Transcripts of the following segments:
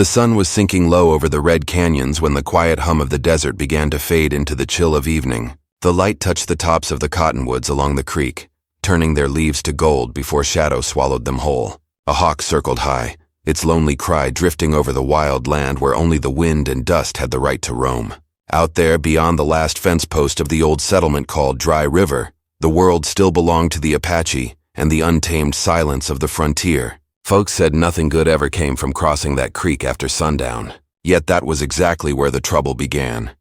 The sun was sinking low over the red canyons when the quiet hum of the desert began to fade into the chill of evening. The light touched the tops of the cottonwoods along the creek, turning their leaves to gold before shadow swallowed them whole. A hawk circled high, its lonely cry drifting over the wild land where only the wind and dust had the right to roam. Out there, beyond the last fence post of the old settlement called Dry River, the world still belonged to the Apache and the untamed silence of the frontier. Folks said nothing good ever came from crossing that creek after sundown. Yet that was exactly where the trouble began.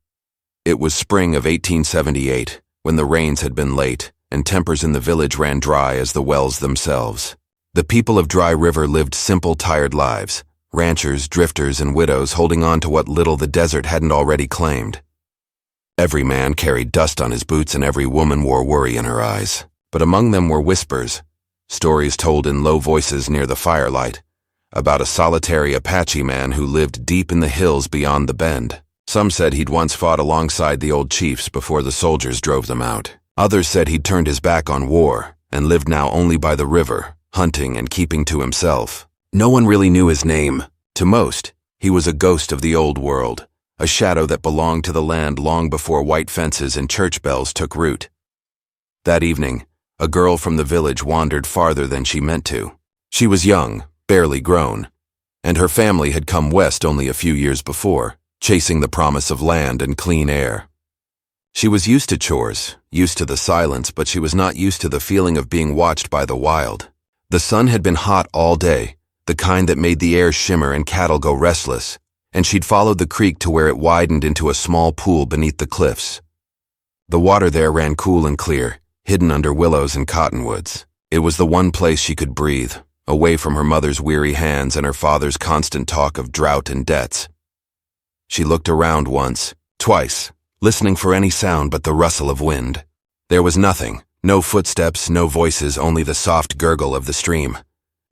It was spring of 1878, when the rains had been late, and tempers in the village ran dry as the wells themselves. The people of Dry River lived simple, tired lives, ranchers, drifters, and widows holding on to what little the desert hadn't already claimed. Every man carried dust on his boots and every woman wore worry in her eyes. But among them were whispers, stories told in low voices near the firelight, about a solitary Apache man who lived deep in the hills beyond the bend. Some said he'd once fought alongside the old chiefs before the soldiers drove them out. Others said he'd turned his back on war and lived now only by the river, hunting and keeping to himself. No one really knew his name. To most, he was a ghost of the old world, a shadow that belonged to the land long before white fences and church bells took root. That evening, a girl from the village wandered farther than she meant to. She was young, barely grown, and her family had come west only a few years before, chasing the promise of land and clean air. She was used to chores, used to the silence, but she was not used to the feeling of being watched by the wild. The sun had been hot all day, the kind that made the air shimmer and cattle go restless, and she'd followed the creek to where it widened into a small pool beneath the cliffs. The water there ran cool and clear, hidden under willows and cottonwoods. It was the one place she could breathe, away from her mother's weary hands and her father's constant talk of drought and debts. She looked around once, twice, listening for any sound but the rustle of wind. There was nothing, no footsteps, no voices, only the soft gurgle of the stream.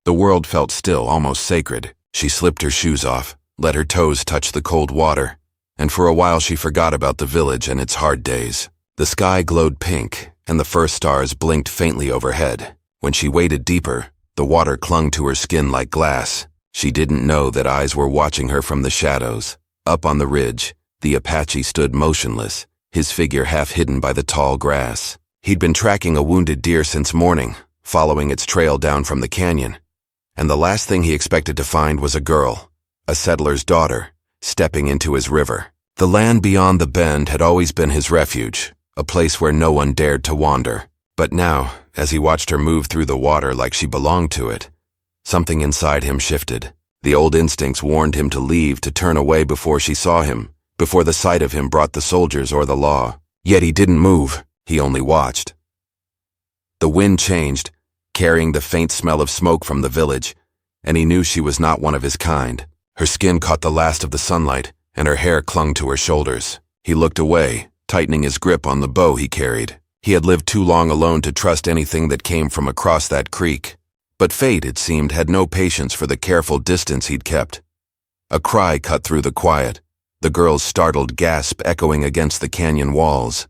The world felt still, almost sacred. She slipped her shoes off, let her toes touch the cold water, and for a while she forgot about the village and its hard days. The sky glowed pink, and the first stars blinked faintly overhead. When she waded deeper, the water clung to her skin like glass. She didn't know that eyes were watching her from the shadows. Up on the ridge, the Apache stood motionless, his figure half hidden by the tall grass. He'd been tracking a wounded deer since morning, following its trail down from the canyon. And the last thing he expected to find was a girl, a settler's daughter, stepping into his river. The land beyond the bend had always been his refuge, a place where no one dared to wander. But now, as he watched her move through the water like she belonged to it, something inside him shifted. The old instincts warned him to leave, to turn away before she saw him, before the sight of him brought the soldiers or the law. Yet he didn't move, he only watched. The wind changed, carrying the faint smell of smoke from the village, and he knew she was not one of his kind. Her skin caught the last of the sunlight, and her hair clung to her shoulders. He looked away, tightening his grip on the bow he carried. He had lived too long alone to trust anything that came from across that creek. But fate, it seemed, had no patience for the careful distance he'd kept. A cry cut through the quiet, the girl's startled gasp echoing against the canyon walls.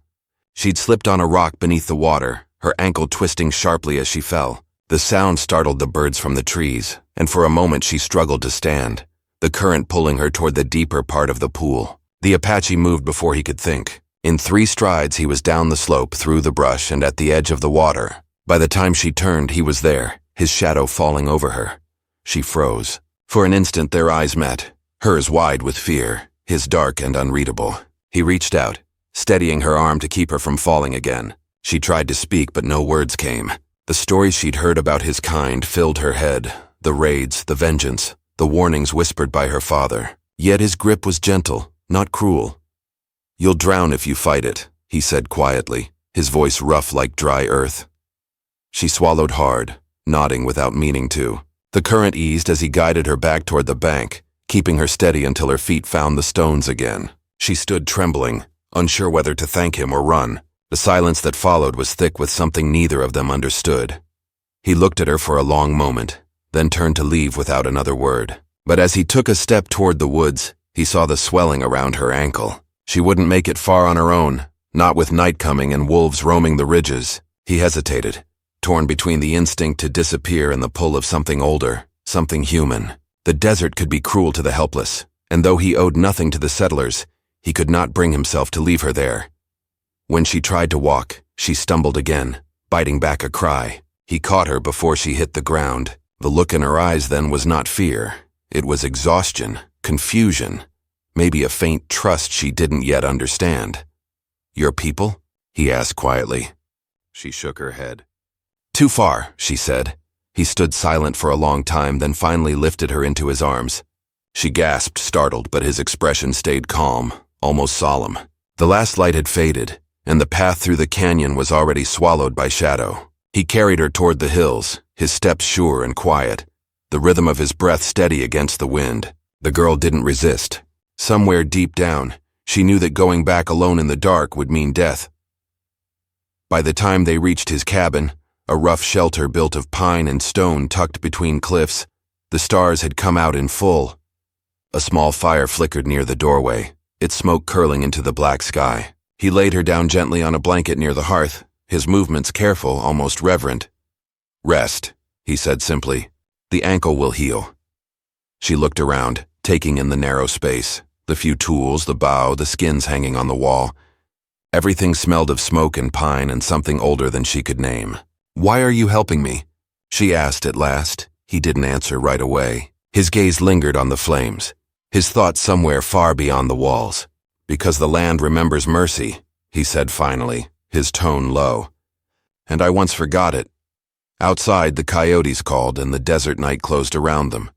She'd slipped on a rock beneath the water, her ankle twisting sharply as she fell. The sound startled the birds from the trees, and for a moment she struggled to stand, the current pulling her toward the deeper part of the pool. The Apache moved before he could think. In 3 strides he was down the slope, through the brush, and at the edge of the water. By the time she turned, he was there, his shadow falling over her. She froze. For an instant their eyes met, hers wide with fear, his dark and unreadable. He reached out, steadying her arm to keep her from falling again. She tried to speak, but no words came. The stories she'd heard about his kind filled her head, the raids, the vengeance, the warnings whispered by her father. Yet his grip was gentle, not cruel. "You'll drown if you fight it," he said quietly, his voice rough like dry earth. She swallowed hard, nodding without meaning to. The current eased as he guided her back toward the bank, keeping her steady until her feet found the stones again. She stood trembling, unsure whether to thank him or run. The silence that followed was thick with something neither of them understood. He looked at her for a long moment, then turned to leave without another word. But as he took a step toward the woods, he saw the swelling around her ankle. She wouldn't make it far on her own, not with night coming and wolves roaming the ridges. He hesitated, torn between the instinct to disappear and the pull of something older, something human. The desert could be cruel to the helpless, and though he owed nothing to the settlers, he could not bring himself to leave her there. When she tried to walk, she stumbled again, biting back a cry. He caught her before she hit the ground. The look in her eyes then was not fear. It was exhaustion, confusion, maybe a faint trust she didn't yet understand. "Your people?" he asked quietly. She shook her head. "Too far," she said. He stood silent for a long time, then finally lifted her into his arms. She gasped, startled, but his expression stayed calm, almost solemn. The last light had faded, and the path through the canyon was already swallowed by shadow. He carried her toward the hills, his steps sure and quiet, the rhythm of his breath steady against the wind. The girl didn't resist. Somewhere deep down, she knew that going back alone in the dark would mean death. By the time they reached his cabin, a rough shelter built of pine and stone tucked between cliffs, the stars had come out in full. A small fire flickered near the doorway, its smoke curling into the black sky. He laid her down gently on a blanket near the hearth, his movements careful, almost reverent. "Rest," he said simply. "The ankle will heal." She looked around, taking in the narrow space, the few tools, the bow, the skins hanging on the wall. Everything smelled of smoke and pine and something older than she could name. "Why are you helping me?" she asked at last. He didn't answer right away. His gaze lingered on the flames, his thoughts somewhere far beyond the walls. "Because the land remembers mercy," he said finally, his tone low. "And I once forgot it." Outside, the coyotes called and the desert night closed around them.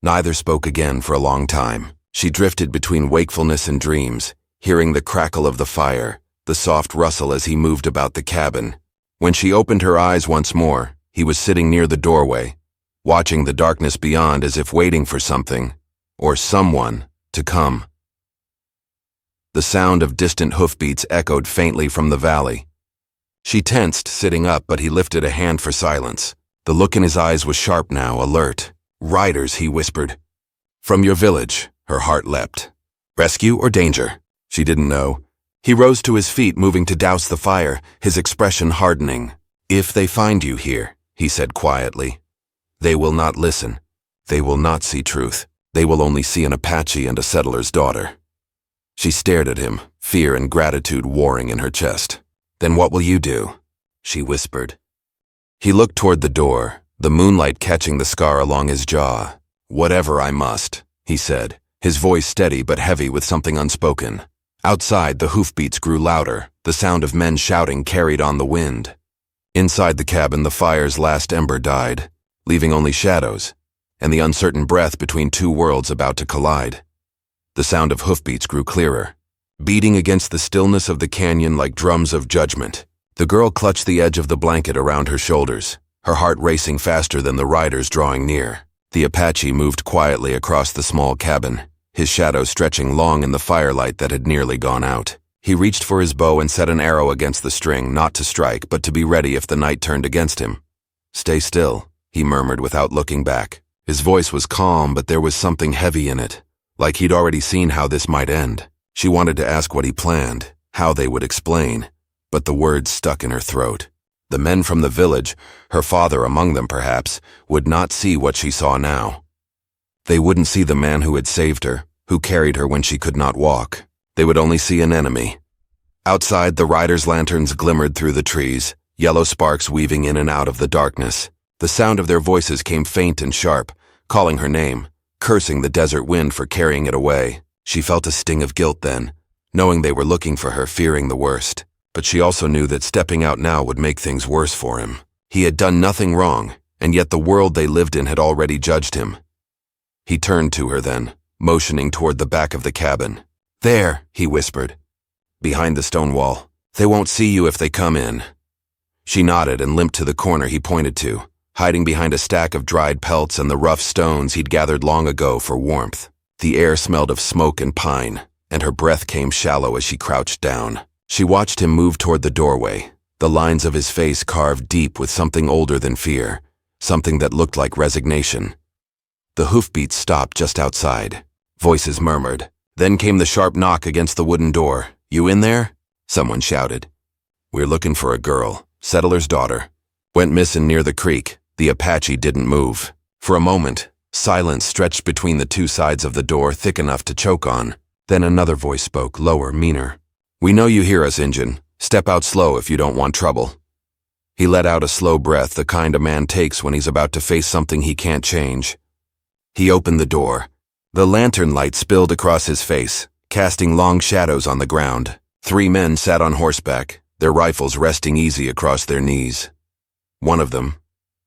Neither spoke again for a long time. She drifted between wakefulness and dreams, hearing the crackle of the fire, the soft rustle as he moved about the cabin. When she opened her eyes once more, he was sitting near the doorway, watching the darkness beyond as if waiting for something, or someone, to come. The sound of distant hoofbeats echoed faintly from the valley. She tensed, sitting up, but he lifted a hand for silence. The look in his eyes was sharp now, alert. "Riders," he whispered. "From your village," her heart leapt. "Rescue or danger?" She didn't know. He rose to his feet, moving to douse the fire, his expression hardening. "If they find you here," he said quietly, "they will not listen. They will not see truth. They will only see an Apache and a settler's daughter." She stared at him, fear and gratitude warring in her chest. "Then what will you do?" she whispered. He looked toward the door, the moonlight catching the scar along his jaw. "Whatever I must," he said, his voice steady but heavy with something unspoken. Outside, the hoofbeats grew louder, the sound of men shouting carried on the wind. Inside the cabin, the fire's last ember died, leaving only shadows, and the uncertain breath between two worlds about to collide. The sound of hoofbeats grew clearer, beating against the stillness of the canyon like drums of judgment. The girl clutched the edge of the blanket around her shoulders, her heart racing faster than the riders drawing near. The Apache moved quietly across the small cabin, his shadow stretching long in the firelight that had nearly gone out. He reached for his bow and set an arrow against the string, not to strike, but to be ready if the night turned against him. "Stay still," he murmured without looking back. His voice was calm, but there was something heavy in it, like he'd already seen how this might end. She wanted to ask what he planned, how they would explain, but the words stuck in her throat. The men from the village, her father among them perhaps, would not see what she saw now. They wouldn't see the man who had saved her, who carried her when she could not walk. They would only see an enemy. Outside, the riders' lanterns glimmered through the trees, yellow sparks weaving in and out of the darkness. The sound of their voices came faint and sharp, calling her name, cursing the desert wind for carrying it away. She felt a sting of guilt then, knowing they were looking for her, fearing the worst. But she also knew that stepping out now would make things worse for him. He had done nothing wrong, and yet the world they lived in had already judged him. He turned to her then, motioning toward the back of the cabin. "There," he whispered, "behind the stone wall. They won't see you if they come in." She nodded and limped to the corner he pointed to, hiding behind a stack of dried pelts and the rough stones he'd gathered long ago for warmth. The air smelled of smoke and pine, and her breath came shallow as she crouched down. She watched him move toward the doorway, the lines of his face carved deep with something older than fear, something that looked like resignation. The hoofbeats stopped just outside. Voices murmured. Then came the sharp knock against the wooden door. "You in there?" someone shouted. "We're looking for a girl, settler's daughter. Went missing near the creek. The Apache didn't move." For a moment, Silence stretched between the two sides of the door, thick enough to choke on. Then another voice spoke, lower, meaner. "We know you hear us, Injun. Step out slow if you don't want trouble." He let out a slow breath, the kind a man takes when he's about to face something he can't change. He opened the door. The lantern light spilled across his face, casting long shadows on the ground. 3 men sat on horseback, their rifles resting easy across their knees. One of them,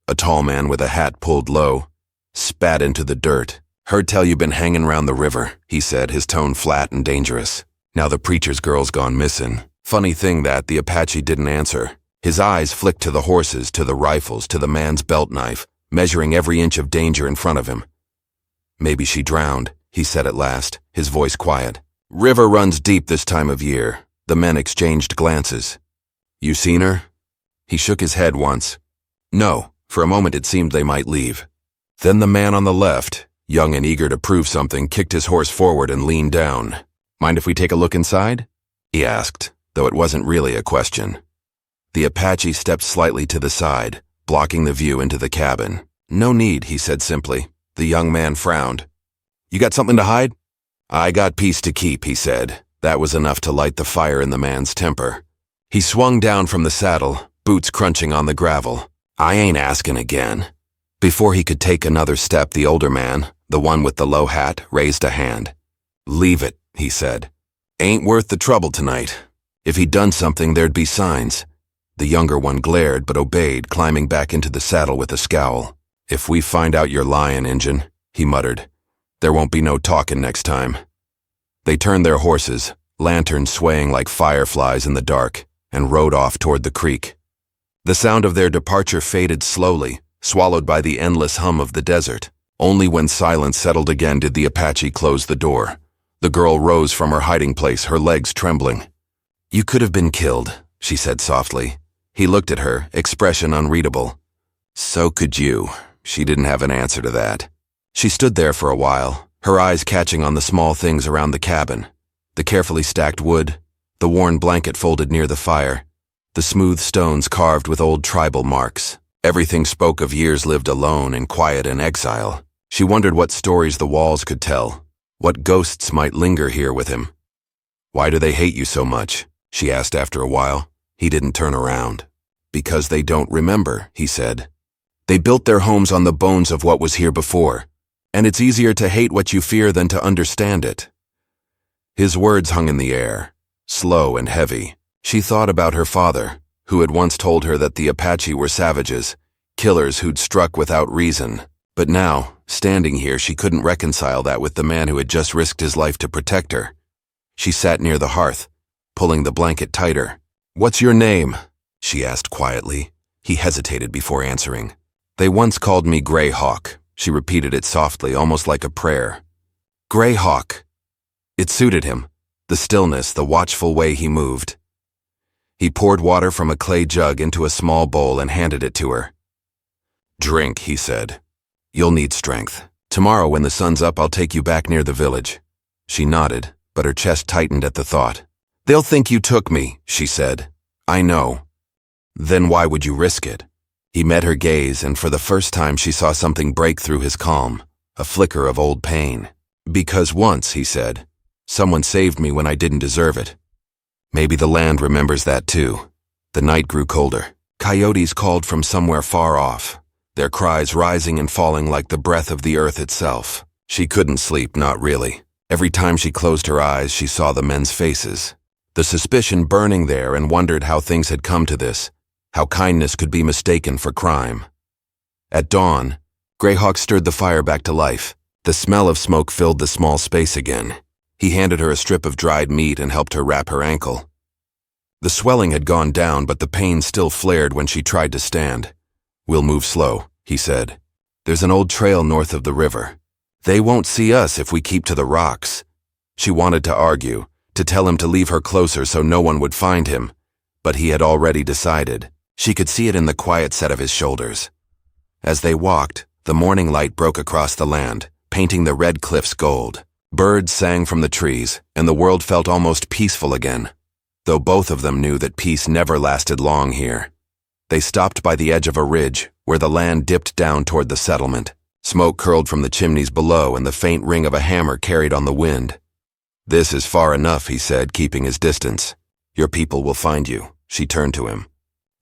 a tall man with a hat pulled low, spat into the dirt. "Heard tell you've been hanging round the river," he said, his tone flat and dangerous. "Now the preacher's girl's gone missing." Funny thing that the Apache didn't answer. His eyes flicked to the horses, to the rifles, to the man's belt knife, measuring every inch of danger in front of him. "Maybe she drowned," he said at last, his voice quiet. "River runs deep this time of year." The men exchanged glances. "You seen her?" He shook his head once. "No." For a moment it seemed they might leave. Then the man on the left, young and eager to prove something, kicked his horse forward and leaned down. "Mind if we take a look inside?" he asked, though it wasn't really a question. The Apache stepped slightly to the side, blocking the view into the cabin. "No need," he said simply. The young man frowned. "You got something to hide?" "I got peace to keep," he said. That was enough to light the fire in the man's temper. He swung down from the saddle, boots crunching on the gravel. "I ain't asking again." Before he could take another step, the older man, the one with the low hat, raised a hand. "Leave it," he said. "Ain't worth the trouble tonight. If he'd done something, there'd be signs." The younger one glared but obeyed, climbing back into the saddle with a scowl. "If we find out you're lying, Injun," he muttered, "there won't be no talking next time." They turned their horses, lanterns swaying like fireflies in the dark, and rode off toward the creek. The sound of their departure faded slowly, swallowed by the endless hum of the desert. Only when silence settled again did the Apache close the door. The girl rose from her hiding place, her legs trembling. "You could have been killed," she said softly. He looked at her, expression unreadable. "So could you." She didn't have an answer to that. She stood there for a while, her eyes catching on the small things around the cabin. The carefully stacked wood, the worn blanket folded near the fire, the smooth stones carved with old tribal marks. Everything spoke of years lived alone in quiet and exile. She wondered what stories the walls could tell, what ghosts might linger here with him. "Why do they hate you so much?" she asked after a while. He didn't turn around. "Because they don't remember," he said. "They built their homes on the bones of what was here before, and it's easier to hate what you fear than to understand it." His words hung in the air, slow and heavy. She thought about her father, who had once told her that the Apache were savages, killers who'd struck without reason. But now, standing here, she couldn't reconcile that with the man who had just risked his life to protect her. She sat near the hearth, pulling the blanket tighter. "What's your name?" she asked quietly. He hesitated before answering. "They once called me Gray Hawk." She repeated it softly, almost like a prayer. "Gray Hawk." It suited him, the stillness, the watchful way he moved. He poured water from a clay jug into a small bowl and handed it to her. "Drink," he said. "You'll need strength. Tomorrow when the sun's up, I'll take you back near the village." She nodded, but her chest tightened at the thought. "They'll think you took me," she said. "I know." "Then why would you risk it?" He met her gaze, and for the first time she saw something break through his calm, a flicker of old pain. "Because once," he said, "someone saved me when I didn't deserve it." Maybe the land remembers that too. The night grew colder. Coyotes called from somewhere far off, their cries rising and falling like the breath of the earth itself. She couldn't sleep, not really. Every time she closed her eyes, she saw the men's faces. The suspicion burning there, and wondered how things had come to this, how kindness could be mistaken for crime. At dawn, Greyhawk stirred the fire back to life. The smell of smoke filled the small space again. He handed her a strip of dried meat and helped her wrap her ankle. The swelling had gone down, but the pain still flared when she tried to stand. "We'll move slow," he said. "There's an old trail north of the river. They won't see us if we keep to the rocks." She wanted to argue, to tell him to leave her closer so no one would find him, but he had already decided. She could see it in the quiet set of his shoulders. As they walked, the morning light broke across the land, painting the red cliffs gold. Birds sang from the trees, and the world felt almost peaceful again, though both of them knew that peace never lasted long here. They stopped by the edge of a ridge, where the land dipped down toward the settlement. Smoke curled from the chimneys below, and the faint ring of a hammer carried on the wind. "This is far enough," he said, keeping his distance. "Your people will find you." She turned to him.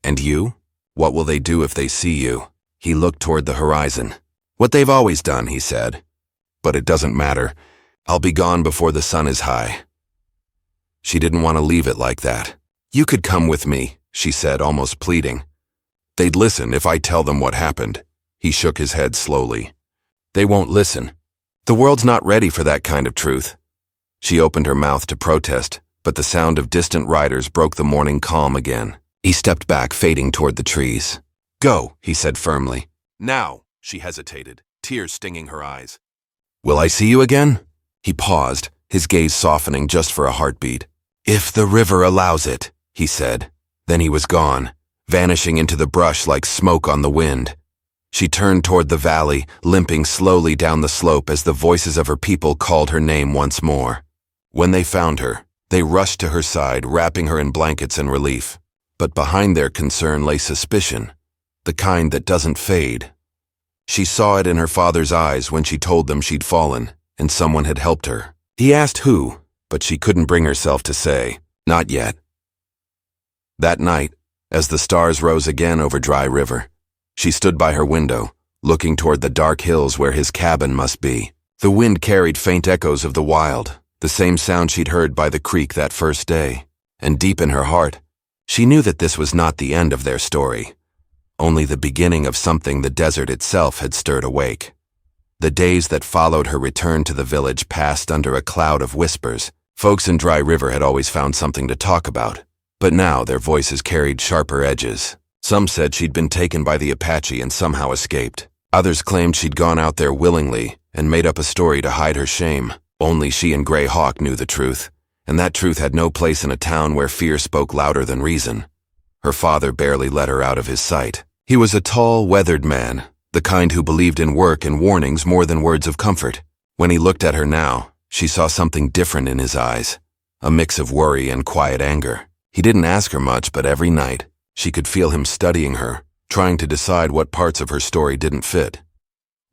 "And you? What will they do if they see you?" He looked toward the horizon. "What they've always done," he said. "But it doesn't matter. I'll be gone before the sun is high." She didn't want to leave it like that. "You could come with me," she said, almost pleading. "They'd listen if I tell them what happened." He shook his head slowly. "They won't listen. The world's not ready for that kind of truth." She opened her mouth to protest, but the sound of distant riders broke the morning calm again. He stepped back, fading toward the trees. "Go," he said firmly. "Now," she hesitated, tears stinging her eyes. "Will I see you again?" He paused, his gaze softening just for a heartbeat. "If the river allows it," he said. Then he was gone, vanishing into the brush like smoke on the wind. She turned toward the valley, limping slowly down the slope as the voices of her people called her name once more. When they found her, they rushed to her side, wrapping her in blankets in relief. But behind their concern lay suspicion, the kind that doesn't fade. She saw it in her father's eyes when she told them she'd fallen, and someone had helped her. He asked who, but she couldn't bring herself to say, not yet. That night, as the stars rose again over Dry River, she stood by her window, looking toward the dark hills where his cabin must be. The wind carried faint echoes of the wild, the same sound she'd heard by the creek that first day. And deep in her heart, she knew that this was not the end of their story, only the beginning of something the desert itself had stirred awake. The days that followed her return to the village passed under a cloud of whispers. Folks in Dry River had always found something to talk about, but now their voices carried sharper edges. Some said she'd been taken by the Apache and somehow escaped. Others claimed she'd gone out there willingly and made up a story to hide her shame. Only she and Grey Hawk knew the truth, and that truth had no place in a town where fear spoke louder than reason. Her father barely let her out of his sight. He was a tall, weathered man, the kind who believed in work and warnings more than words of comfort. When he looked at her now, she saw something different in his eyes, a mix of worry and quiet anger. He didn't ask her much, but every night, she could feel him studying her, trying to decide what parts of her story didn't fit.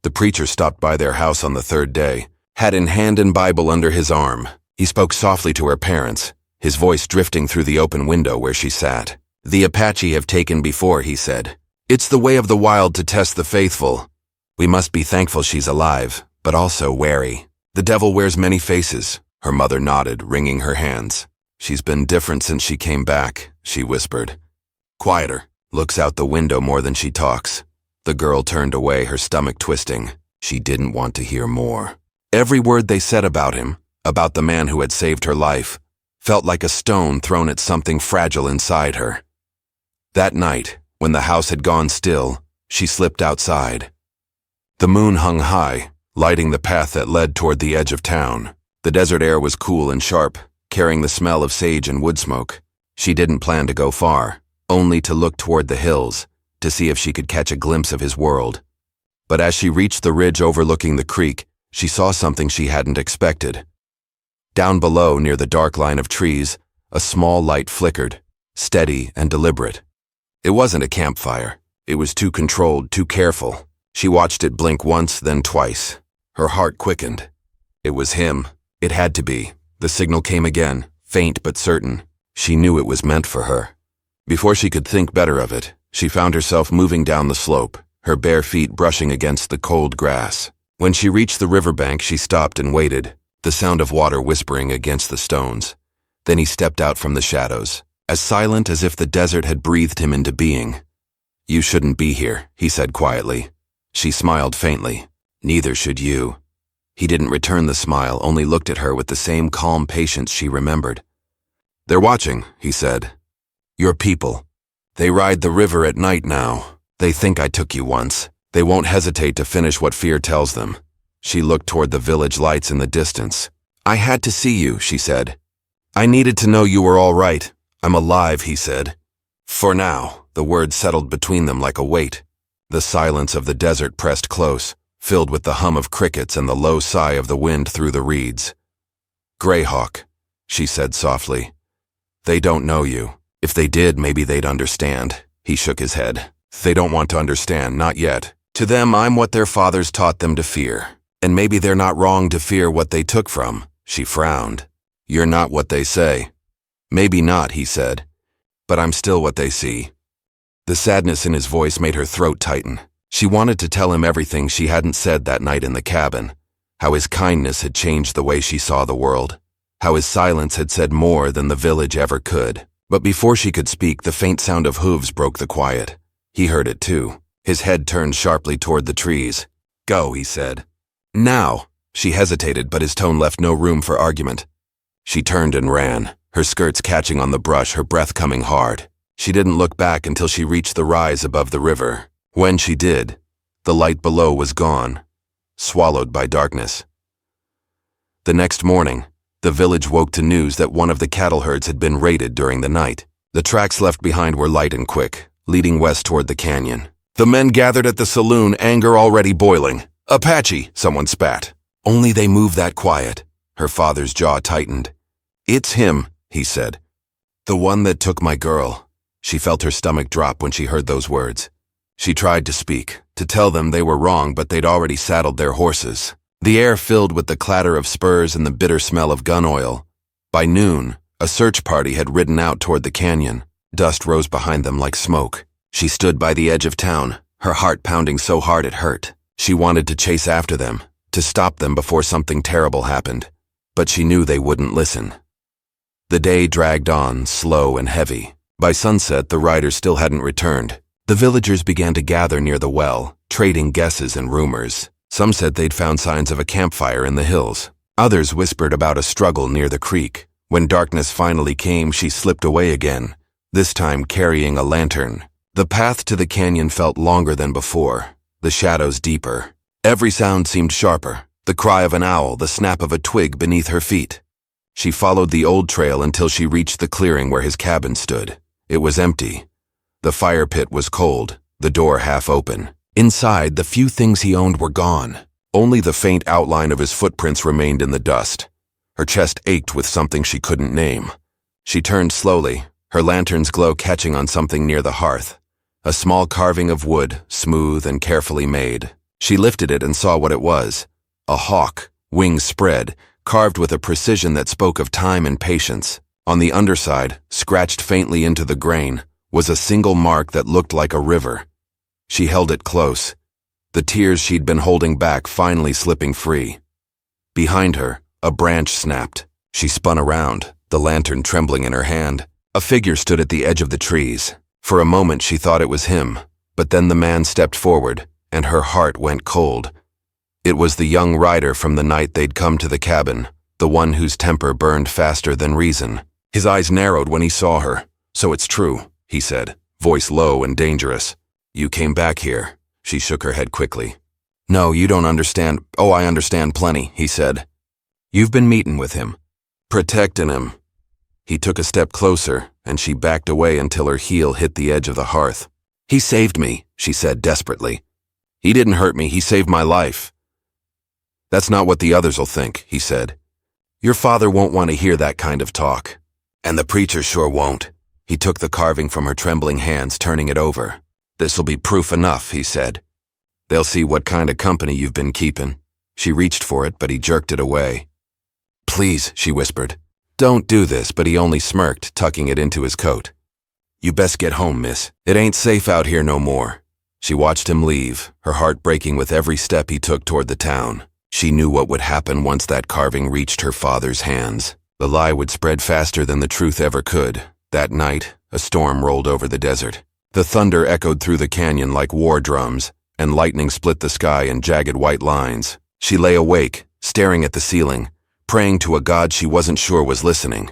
The preacher stopped by their house on the third day, hat in hand and Bible under his arm. He spoke softly to her parents, his voice drifting through the open window where she sat. "The Apache have taken before," he said. "It's the way of the wild to test the faithful. We must be thankful she's alive, but also wary. The devil wears many faces." Her mother nodded, wringing her hands. "She's been different since she came back," she whispered. "Quieter, looks out the window more than she talks." The girl turned away, her stomach twisting. She didn't want to hear more. Every word they said about him, about the man who had saved her life, felt like a stone thrown at something fragile inside her. That night, when the house had gone still, she slipped outside. The moon hung high, lighting the path that led toward the edge of town. The desert air was cool and sharp, carrying the smell of sage and wood smoke. She didn't plan to go far, only to look toward the hills, to see if she could catch a glimpse of his world. But as she reached the ridge overlooking the creek, she saw something she hadn't expected. Down below, near the dark line of trees, a small light flickered, steady and deliberate. It wasn't a campfire. It was too controlled, too careful. She watched it blink once, then twice. Her heart quickened. It was him. It had to be. The signal came again, faint but certain. She knew it was meant for her. Before she could think better of it, she found herself moving down the slope, her bare feet brushing against the cold grass. When she reached the riverbank, she stopped and waited, the sound of water whispering against the stones. Then he stepped out from the shadows, as silent as if the desert had breathed him into being. "You shouldn't be here," he said quietly. She smiled faintly. "Neither should you." He didn't return the smile, only looked at her with the same calm patience she remembered. "They're watching," he said. "Your people. They ride the river at night now. They think I took you once. They won't hesitate to finish what fear tells them." She looked toward the village lights in the distance. "I had to see you," she said. "I needed to know you were all right. I'm alive," he said. "For now," the words settled between them like a weight. The silence of the desert pressed close, filled with the hum of crickets and the low sigh of the wind through the reeds. "Grey Hawk," she said softly. "They don't know you. If they did, maybe they'd understand." He shook his head. "They don't want to understand, not yet. To them, I'm what their fathers taught them to fear. And maybe they're not wrong to fear what they took from. She frowned. You're not what they say. Maybe not, he said. But I'm still what they see. The sadness in his voice made her throat tighten. She wanted to tell him everything she hadn't said that night in the cabin. How his kindness had changed the way she saw the world. How his silence had said more than the village ever could. But before she could speak, the faint sound of hooves broke the quiet. He heard it too. His head turned sharply toward the trees. Go, he said. Now. She hesitated, but his tone left no room for argument. She turned and ran, her skirts catching on the brush, her breath coming hard. She didn't look back until she reached the rise above the river. When she did, the light below was gone, swallowed by darkness. The next morning, the village woke to news that one of the cattle herds had been raided during the night. The tracks left behind were light and quick, leading west toward the canyon. The men gathered at the saloon, anger already boiling. Apache, someone spat. Only they move that quiet. Her father's jaw tightened. It's him, he said. The one that took my girl. She felt her stomach drop when she heard those words. She tried to speak, to tell them they were wrong, but they'd already saddled their horses. The air filled with the clatter of spurs and the bitter smell of gun oil. By noon, a search party had ridden out toward the canyon. Dust rose behind them like smoke. She stood by the edge of town, her heart pounding so hard it hurt. She wanted to chase after them, to stop them before something terrible happened. But she knew they wouldn't listen. The day dragged on, slow and heavy. By sunset, the riders still hadn't returned. The villagers began to gather near the well, trading guesses and rumors. Some said they'd found signs of a campfire in the hills. Others whispered about a struggle near the creek. When darkness finally came, she slipped away again, this time carrying a lantern. The path to the canyon felt longer than before, the shadows deeper. Every sound seemed sharper, the cry of an owl, the snap of a twig beneath her feet. She followed the old trail until she reached the clearing where his cabin stood. It was empty. The fire pit was cold, the door half open. Inside, the few things he owned were gone. Only the faint outline of his footprints remained in the dust. Her chest ached with something she couldn't name. She turned slowly, her lantern's glow catching on something near the hearth. A small carving of wood, smooth and carefully made. She lifted it and saw what it was. A hawk, wings spread, carved with a precision that spoke of time and patience. On the underside, scratched faintly into the grain, was a single mark that looked like a river. She held it close, the tears she'd been holding back finally slipping free. Behind her, a branch snapped. She spun around, the lantern trembling in her hand. A figure stood at the edge of the trees. For a moment she thought it was him, but then the man stepped forward, and her heart went cold. It was the young rider from the night they'd come to the cabin, the one whose temper burned faster than reason. His eyes narrowed when he saw her. So it's true, he said, voice low and dangerous. You came back here. She shook her head quickly. No, you don't understand. Oh, I understand plenty, he said. You've been meeting with him, protecting him. He took a step closer, and she backed away until her heel hit the edge of the hearth. He saved me, she said desperately. He didn't hurt me, he saved my life. That's not what the others'll think, he said. Your father won't want to hear that kind of talk. And the preacher sure won't. He took the carving from her trembling hands, turning it over. This'll be proof enough, he said. They'll see what kind of company you've been keeping. She reached for it, but he jerked it away. Please, she whispered. Don't do this, but he only smirked, tucking it into his coat. You best get home, miss. It ain't safe out here no more. She watched him leave, her heart breaking with every step he took toward the town. She knew what would happen once that carving reached her father's hands. The lie would spread faster than the truth ever could. That night, a storm rolled over the desert. The thunder echoed through the canyon like war drums, and lightning split the sky in jagged white lines. She lay awake, staring at the ceiling, praying to a god she wasn't sure was listening.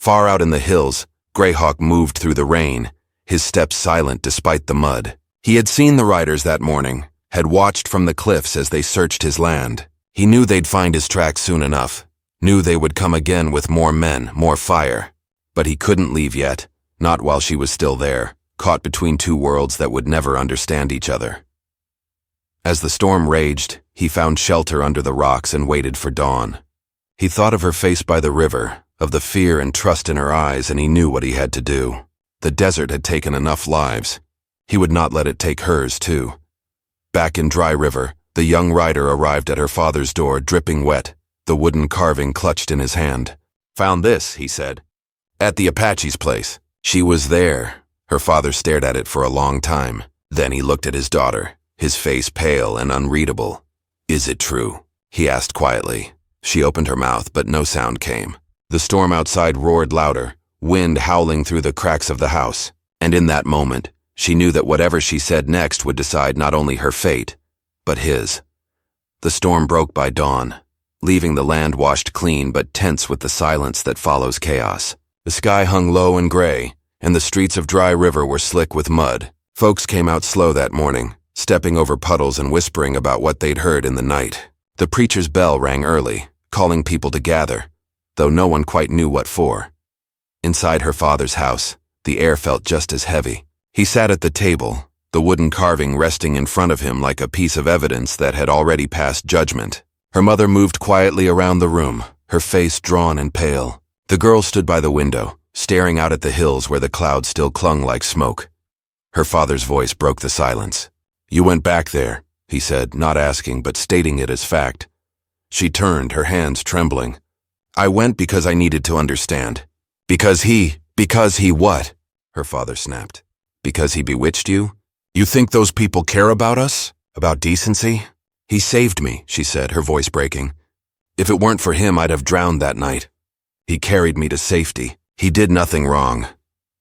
Far out in the hills, Greyhawk moved through the rain, his steps silent despite the mud. He had seen the riders that morning, had watched from the cliffs as they searched his land. He knew they'd find his tracks soon enough, knew they would come again with more men, more fire. But he couldn't leave yet, not while she was still there, caught between two worlds that would never understand each other. As the storm raged, he found shelter under the rocks and waited for dawn. He thought of her face by the river, of the fear and trust in her eyes, and he knew what he had to do. The desert had taken enough lives. He would not let it take hers, too. Back in Dry River, the young rider arrived at her father's door, dripping wet, the wooden carving clutched in his hand. "Found this," he said. "At the Apache's place." She was there. Her father stared at it for a long time. Then he looked at his daughter, his face pale and unreadable. "Is it true?" he asked quietly. She opened her mouth, but no sound came. The storm outside roared louder, wind howling through the cracks of the house. And in that moment, she knew that whatever she said next would decide not only her fate, but his. The storm broke by dawn, leaving the land washed clean but tense with the silence that follows chaos. The sky hung low and gray, and the streets of Dry River were slick with mud. Folks came out slow that morning, stepping over puddles and whispering about what they'd heard in the night. The preacher's bell rang early, calling people to gather, though no one quite knew what for. Inside her father's house, the air felt just as heavy. He sat at the table, the wooden carving resting in front of him like a piece of evidence that had already passed judgment. Her mother moved quietly around the room, her face drawn and pale. The girl stood by the window, staring out at the hills where the clouds still clung like smoke. Her father's voice broke the silence. "You went back there," he said, not asking but stating it as fact. She turned, her hands trembling. "I went because I needed to understand." Because he what?" her father snapped. "Because he bewitched you? You think those people care about us? About decency?" "He saved me," she said, her voice breaking. "If it weren't for him, I'd have drowned that night. He carried me to safety. He did nothing wrong."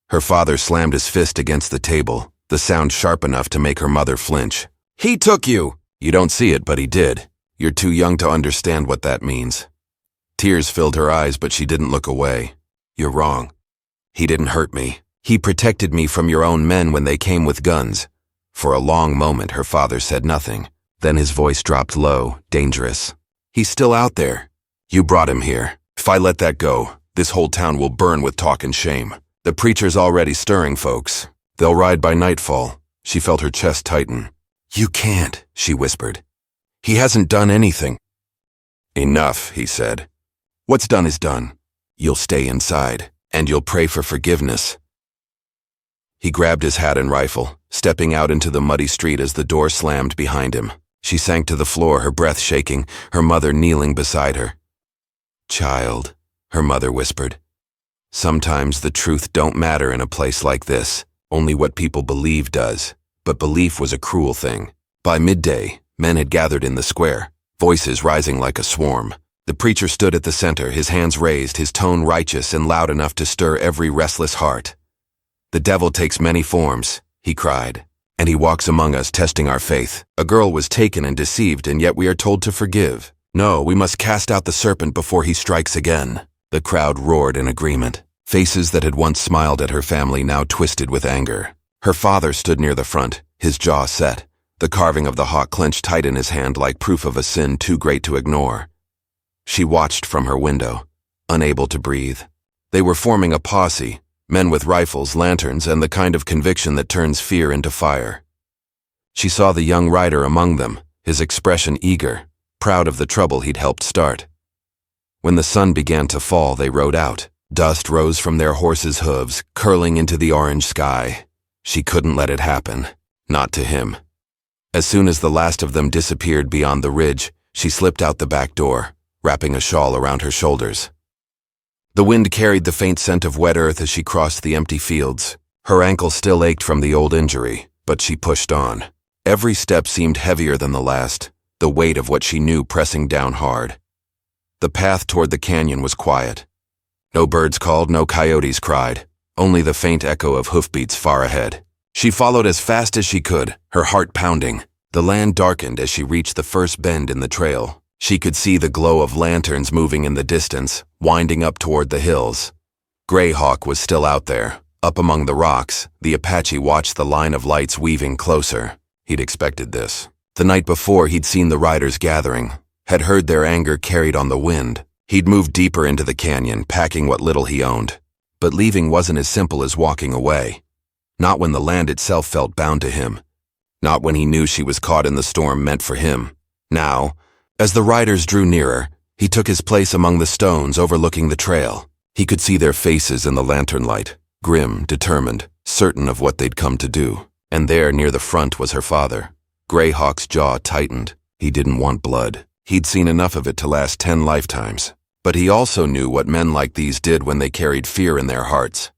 Her father slammed his fist against the table, the sound sharp enough to make her mother flinch. "He took you!" "You don't see it, but he did. You're too young to understand what that means." Tears filled her eyes, but she didn't look away. "You're wrong. He didn't hurt me. He protected me from your own men when they came with guns." For a long moment, her father said nothing. Then his voice dropped low, dangerous. "He's still out there. You brought him here. If I let that go, this whole town will burn with talk and shame. The preacher's already stirring folks. They'll ride by nightfall." She felt her chest tighten. "You can't," she whispered. "He hasn't done anything." "Enough," he said. "What's done is done. You'll stay inside, and you'll pray for forgiveness." He grabbed his hat and rifle, stepping out into the muddy street as the door slammed behind him. She sank to the floor, her breath shaking, her mother kneeling beside her. "Child," her mother whispered. "Sometimes the truth don't matter in a place like this. Only what people believe does." But belief was a cruel thing. By midday, men had gathered in the square, voices rising like a swarm. The preacher stood at the center, his hands raised, his tone righteous and loud enough to stir every restless heart. "The devil takes many forms," he cried, "and he walks among us, testing our faith. A girl was taken and deceived, and yet we are told to forgive. No, we must cast out the serpent before he strikes again." The crowd roared in agreement. Faces that had once smiled at her family now twisted with anger. Her father stood near the front, his jaw set, the carving of the hawk clenched tight in his hand like proof of a sin too great to ignore. She watched from her window, unable to breathe. They were forming a posse, men with rifles, lanterns, and the kind of conviction that turns fear into fire. She saw the young rider among them, his expression eager, proud of the trouble he'd helped start. When the sun began to fall, they rode out. Dust rose from their horses' hooves, curling into the orange sky. She couldn't let it happen. Not to him. As soon as the last of them disappeared beyond the ridge, she slipped out the back door, wrapping a shawl around her shoulders. The wind carried the faint scent of wet earth as she crossed the empty fields. Her ankle still ached from the old injury, but she pushed on. Every step seemed heavier than the last, the weight of what she knew pressing down hard. The path toward the canyon was quiet. No birds called, no coyotes cried, only the faint echo of hoofbeats far ahead. She followed as fast as she could, her heart pounding. The land darkened as she reached the first bend in the trail. She could see the glow of lanterns moving in the distance, winding up toward the hills. Greyhawk was still out there. Up among the rocks, the Apache watched the line of lights weaving closer. He'd expected this. The night before, he'd seen the riders gathering, had heard their anger carried on the wind. He'd moved deeper into the canyon, packing what little he owned. But leaving wasn't as simple as walking away. Not when the land itself felt bound to him. Not when he knew she was caught in the storm meant for him. Now, as the riders drew nearer, he took his place among the stones overlooking the trail. He could see their faces in the lantern light, grim, determined, certain of what they'd come to do. And there, near the front, was her father. Greyhawk's jaw tightened. He didn't want blood. He'd seen enough of it to last 10 lifetimes. But he also knew what men like these did when they carried fear in their hearts.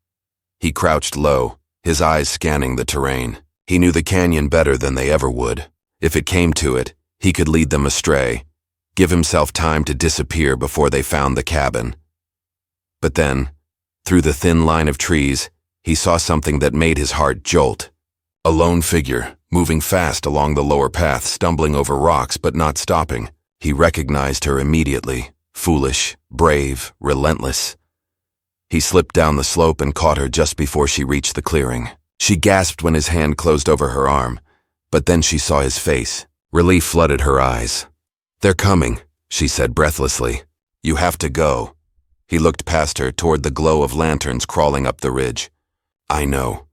He crouched low, his eyes scanning the terrain. He knew the canyon better than they ever would. If it came to it, he could lead them astray, give himself time to disappear before they found the cabin. But then, through the thin line of trees, he saw something that made his heart jolt. A lone figure, moving fast along the lower path, stumbling over rocks but not stopping. He recognized her immediately. Foolish, brave, relentless. He slipped down the slope and caught her just before she reached the clearing. She gasped when his hand closed over her arm, but then she saw his face. Relief flooded her eyes. "They're coming," she said breathlessly. "You have to go." He looked past her toward the glow of lanterns crawling up the ridge. "I know.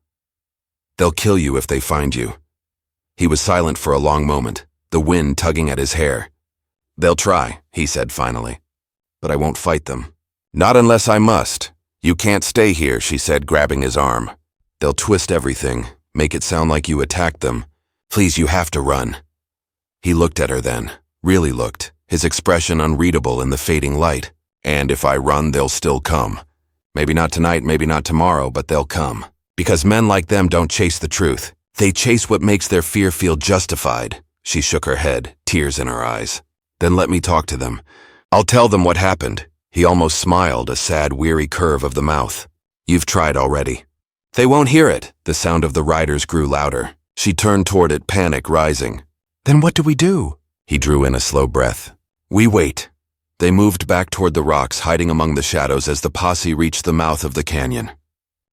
They'll kill you if they find you." He was silent for a long moment, the wind tugging at his hair. "They'll try," he said finally. "But I won't fight them." "Not unless I must. You can't stay here," she said, grabbing his arm. "They'll twist everything, make it sound like you attacked them. Please, you have to run." He looked at her then, really looked, his expression unreadable in the fading light. "And if I run, they'll still come. Maybe not tonight, maybe not tomorrow, but they'll come. Because men like them don't chase the truth. They chase what makes their fear feel justified." She shook her head, tears in her eyes. "Then let me talk to them. I'll tell them what happened." He almost smiled, a sad, weary curve of the mouth. "You've tried already." "They won't hear it." The sound of the riders grew louder. She turned toward it, panic rising. "Then what do we do?" He drew in a slow breath. "We wait." They moved back toward the rocks, hiding among the shadows as the posse reached the mouth of the canyon.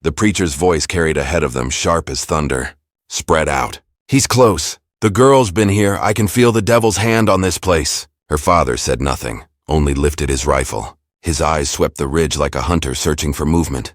The preacher's voice carried ahead of them, sharp as thunder. "Spread out. He's close. The girl's been here. I can feel the devil's hand on this place." Her father said nothing, only lifted his rifle. His eyes swept the ridge like a hunter searching for movement.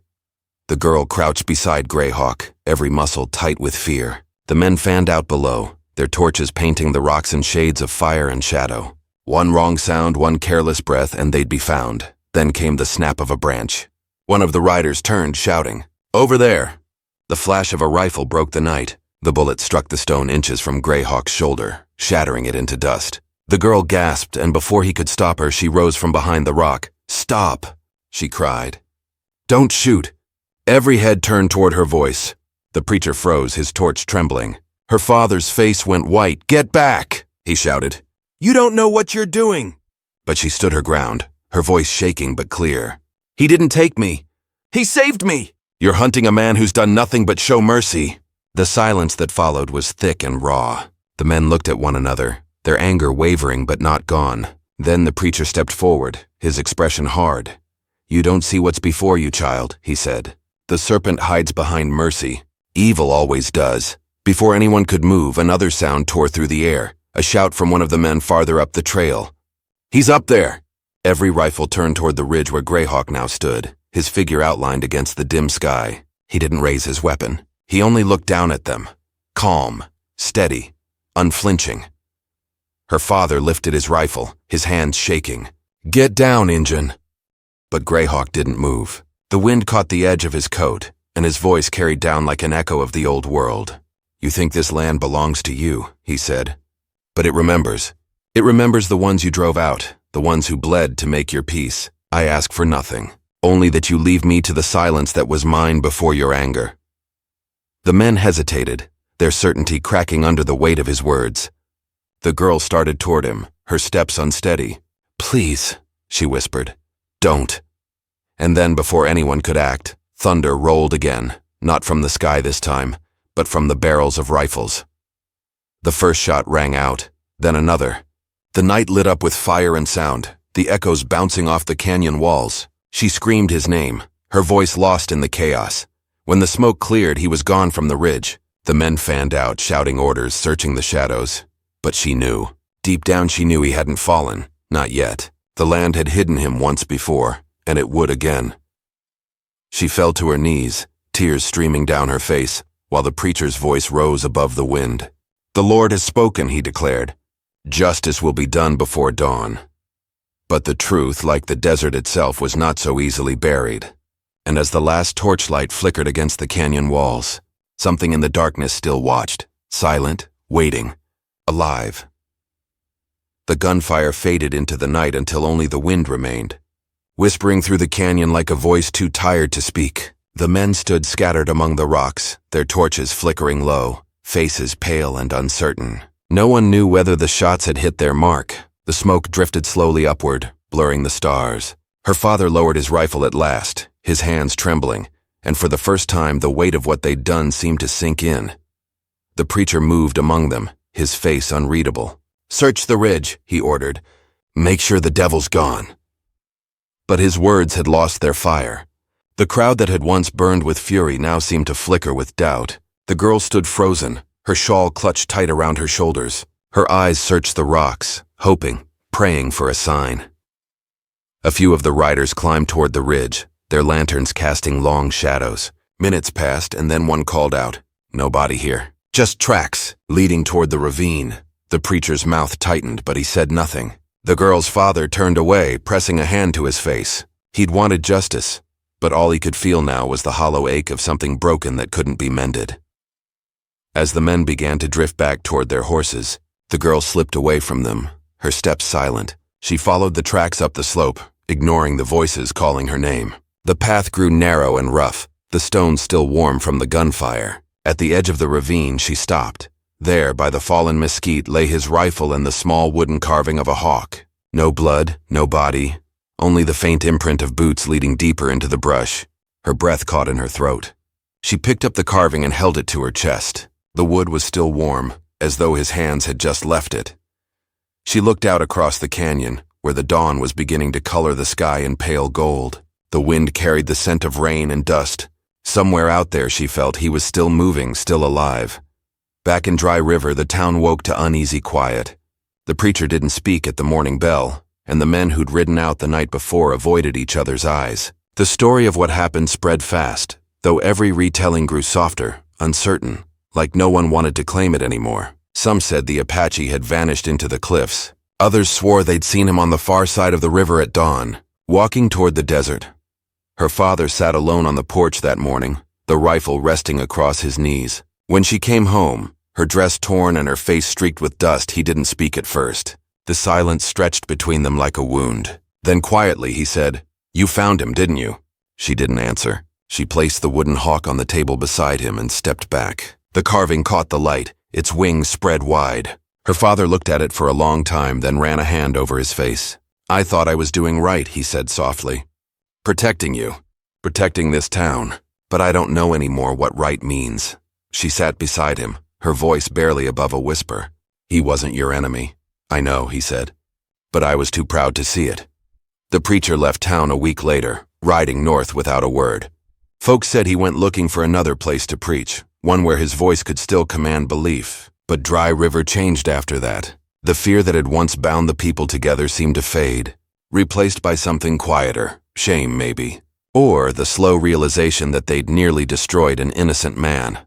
The girl crouched beside Greyhawk, every muscle tight with fear. The men fanned out below, their torches painting the rocks in shades of fire and shadow. One wrong sound, one careless breath, and they'd be found. Then came the snap of a branch. One of the riders turned, shouting, "Over there!" The flash of a rifle broke the night. The bullet struck the stone inches from Greyhawk's shoulder, shattering it into dust. The girl gasped, and before he could stop her, she rose from behind the rock. "Stop!" she cried. "Don't shoot!" Every head turned toward her voice. The preacher froze, his torch trembling. Her father's face went white. "Get back!" he shouted. "You don't know what you're doing!" But she stood her ground, her voice shaking but clear. "He didn't take me. He saved me!" "You're hunting a man who's done nothing but show mercy." The silence that followed was thick and raw. The men looked at one another, their anger wavering but not gone. Then the preacher stepped forward, his expression hard. "You don't see what's before you, child," he said. "The serpent hides behind mercy. Evil always does." Before anyone could move, another sound tore through the air, a shout from one of the men farther up the trail. "He's up there!" Every rifle turned toward the ridge where Greyhawk now stood, his figure outlined against the dim sky. He didn't raise his weapon. He only looked down at them, calm, steady, unflinching. Her father lifted his rifle, his hands shaking. "Get down, Injun!" But Greyhawk didn't move. The wind caught the edge of his coat, and his voice carried down like an echo of the old world. "You think this land belongs to you," he said. "But it remembers. It remembers the ones you drove out, the ones who bled to make your peace. I ask for nothing, only that you leave me to the silence that was mine before your anger." The men hesitated, their certainty cracking under the weight of his words. The girl started toward him, her steps unsteady. "Please," she whispered, "don't." And then, before anyone could act, thunder rolled again, not from the sky this time, but from the barrels of rifles. The first shot rang out, then another. The night lit up with fire and sound, the echoes bouncing off the canyon walls. She screamed his name, her voice lost in the chaos. When the smoke cleared, he was gone from the ridge. The men fanned out, shouting orders, searching the shadows. But she knew. Deep down she knew he hadn't fallen. Not yet. The land had hidden him once before, and it would again. She fell to her knees, tears streaming down her face, while the preacher's voice rose above the wind. "The Lord has spoken," he declared. "Justice will be done before dawn." But the truth, like the desert itself, was not so easily buried. And as the last torchlight flickered against the canyon walls, something in the darkness still watched, silent, waiting. alive. The gunfire faded into the night until only the wind remained, whispering through the canyon like a voice too tired to speak. The men stood scattered among the rocks, their torches flickering low, faces pale and uncertain. No one knew whether the shots had hit their mark. The smoke drifted slowly upward, blurring the stars. Her father lowered his rifle at last, his hands trembling, and for the first time the weight of what they'd done seemed to sink in. The preacher moved among them, his face unreadable. "Search the ridge," he ordered. "Make sure the devil's gone." But his words had lost their fire. The crowd that had once burned with fury now seemed to flicker with doubt. The girl stood frozen, her shawl clutched tight around her shoulders. Her eyes searched the rocks, hoping, praying for a sign. A few of the riders climbed toward the ridge, their lanterns casting long shadows. Minutes passed, and then one called out, "No body here. Just tracks, leading toward the ravine." The preacher's mouth tightened, but he said nothing. The girl's father turned away, pressing a hand to his face. He'd wanted justice, but all he could feel now was the hollow ache of something broken that couldn't be mended. As the men began to drift back toward their horses, the girl slipped away from them, her steps silent. She followed the tracks up the slope, ignoring the voices calling her name. The path grew narrow and rough, the stones still warm from the gunfire. At the edge of the ravine, she stopped. There, by the fallen mesquite, lay his rifle and the small wooden carving of a hawk. No blood, no body, only the faint imprint of boots leading deeper into the brush. Her breath caught in her throat. She picked up the carving and held it to her chest. The wood was still warm, as though his hands had just left it. She looked out across the canyon, where the dawn was beginning to color the sky in pale gold. The wind carried the scent of rain and dust. Somewhere out there, she felt, he was still moving, still alive. Back in Dry River, the town woke to uneasy quiet. The preacher didn't speak at the morning bell, and the men who'd ridden out the night before avoided each other's eyes. The story of what happened spread fast, though every retelling grew softer, uncertain, like no one wanted to claim it anymore. Some said the Apache had vanished into the cliffs. Others swore they'd seen him on the far side of the river at dawn, walking toward the desert. Her father sat alone on the porch that morning, the rifle resting across his knees. When she came home, her dress torn and her face streaked with dust, he didn't speak at first. The silence stretched between them like a wound. Then quietly he said, "You found him, didn't you?" She didn't answer. She placed the wooden hawk on the table beside him and stepped back. The carving caught the light, its wings spread wide. Her father looked at it for a long time, then ran a hand over his face. "I thought I was doing right," he said softly. "Protecting you, protecting this town. But I don't know anymore what right means." She sat beside him, her voice barely above a whisper. "He wasn't your enemy." "I know," he said, "but I was too proud to see it." The preacher left town a week later, riding north without a word. Folks said he went looking for another place to preach, one where his voice could still command belief. But Dry River changed after that. The fear that had once bound the people together seemed to fade, replaced by something quieter, shame maybe, or the slow realization that they'd nearly destroyed an innocent man.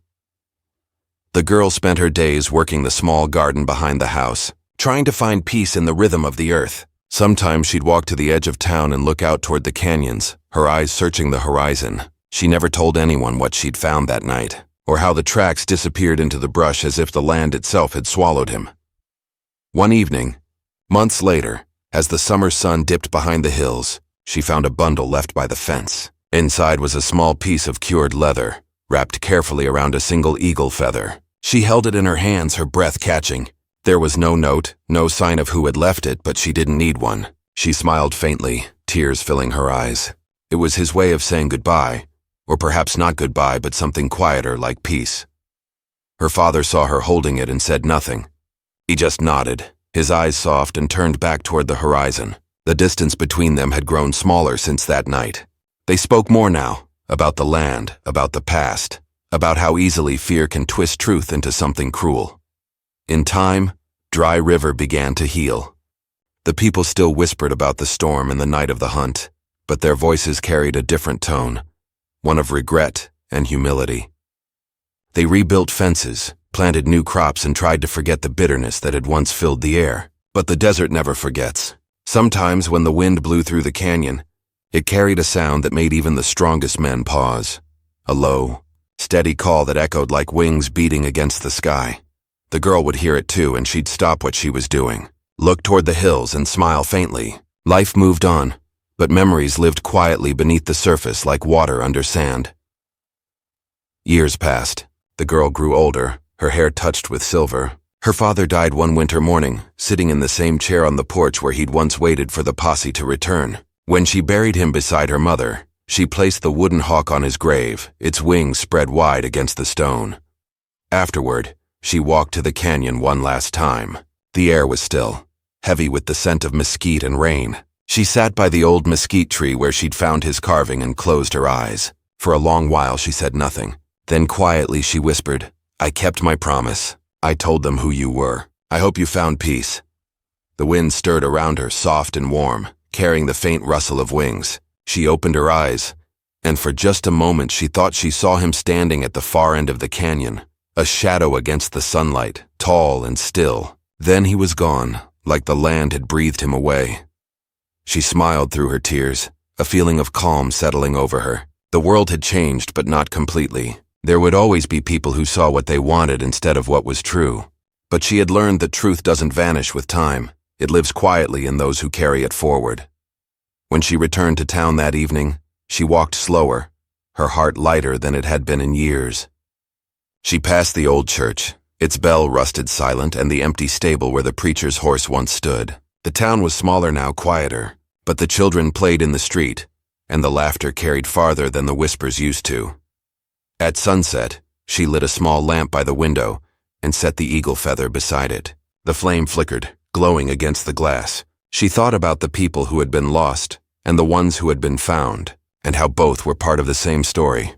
The girl spent her days working the small garden behind the house, trying to find peace in the rhythm of the earth. Sometimes she'd walk to the edge of town and look out toward the canyons, her eyes searching the horizon. She never told anyone what she'd found that night, or how the tracks disappeared into the brush as if the land itself had swallowed him. One evening, months later, as the summer sun dipped behind the hills, she found a bundle left by the fence. Inside was a small piece of cured leather, wrapped carefully around a single eagle feather. She held it in her hands, her breath catching. There was no note, no sign of who had left it, but she didn't need one. She smiled faintly, tears filling her eyes. It was his way of saying goodbye, or perhaps not goodbye, but something quieter like peace. Her father saw her holding it and said nothing. He just nodded, his eyes soft and turned back toward the horizon. The distance between them had grown smaller since that night. They spoke more now, about the land, about the past, about how easily fear can twist truth into something cruel. In time, Dry River began to heal. The people still whispered about the storm and the night of the hunt, but their voices carried a different tone, one of regret and humility. They rebuilt fences, planted new crops, and tried to forget the bitterness that had once filled the air. But the desert never forgets. Sometimes when the wind blew through the canyon, it carried a sound that made even the strongest men pause. A low, steady call that echoed like wings beating against the sky. The girl would hear it too, and she'd stop what she was doing, look toward the hills and smile faintly. Life moved on, but memories lived quietly beneath the surface like water under sand. Years passed. The girl grew older, her hair touched with silver. Her father died one winter morning, sitting in the same chair on the porch where he'd once waited for the posse to return. When she buried him beside her mother, she placed the wooden hawk on his grave, its wings spread wide against the stone. Afterward, she walked to the canyon one last time. The air was still, heavy with the scent of mesquite and rain. She sat by the old mesquite tree where she'd found his carving and closed her eyes. For a long while she said nothing. Then quietly she whispered, "I kept my promise. I told them who you were. I hope you found peace." The wind stirred around her, soft and warm, carrying the faint rustle of wings. She opened her eyes, and for just a moment she thought she saw him standing at the far end of the canyon, a shadow against the sunlight, tall and still. Then he was gone, like the land had breathed him away. She smiled through her tears, a feeling of calm settling over her. The world had changed, but not completely. There would always be people who saw what they wanted instead of what was true. But she had learned that truth doesn't vanish with time. It lives quietly in those who carry it forward. When she returned to town that evening, she walked slower, her heart lighter than it had been in years. She passed the old church, its bell rusted silent, and the empty stable where the preacher's horse once stood. The town was smaller now, quieter, but the children played in the street, and the laughter carried farther than the whispers used to. At sunset, she lit a small lamp by the window and set the eagle feather beside it. The flame flickered, glowing against the glass. She thought about the people who had been lost and the ones who had been found, and how both were part of the same story.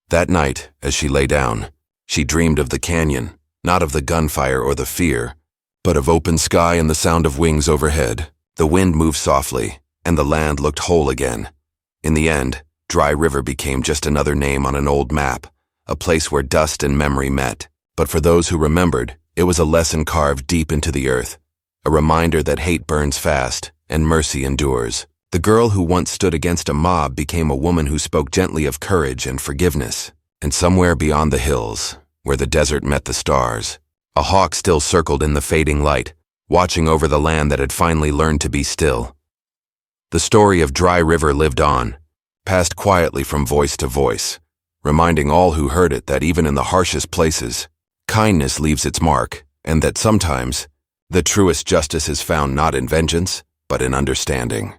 That night, as she lay down, she dreamed of the canyon, not of the gunfire or the fear, but of open sky and the sound of wings overhead. The wind moved softly, and the land looked whole again. In the end, Dry River became just another name on an old map, a place where dust and memory met. But for those who remembered, it was a lesson carved deep into the earth, a reminder that hate burns fast and mercy endures. The girl who once stood against a mob became a woman who spoke gently of courage and forgiveness. And somewhere beyond the hills, where the desert met the stars, a hawk still circled in the fading light, watching over the land that had finally learned to be still. The story of Dry River lived on, passed quietly from voice to voice, reminding all who heard it that even in the harshest places, kindness leaves its mark, and that sometimes the truest justice is found not in vengeance, but in understanding.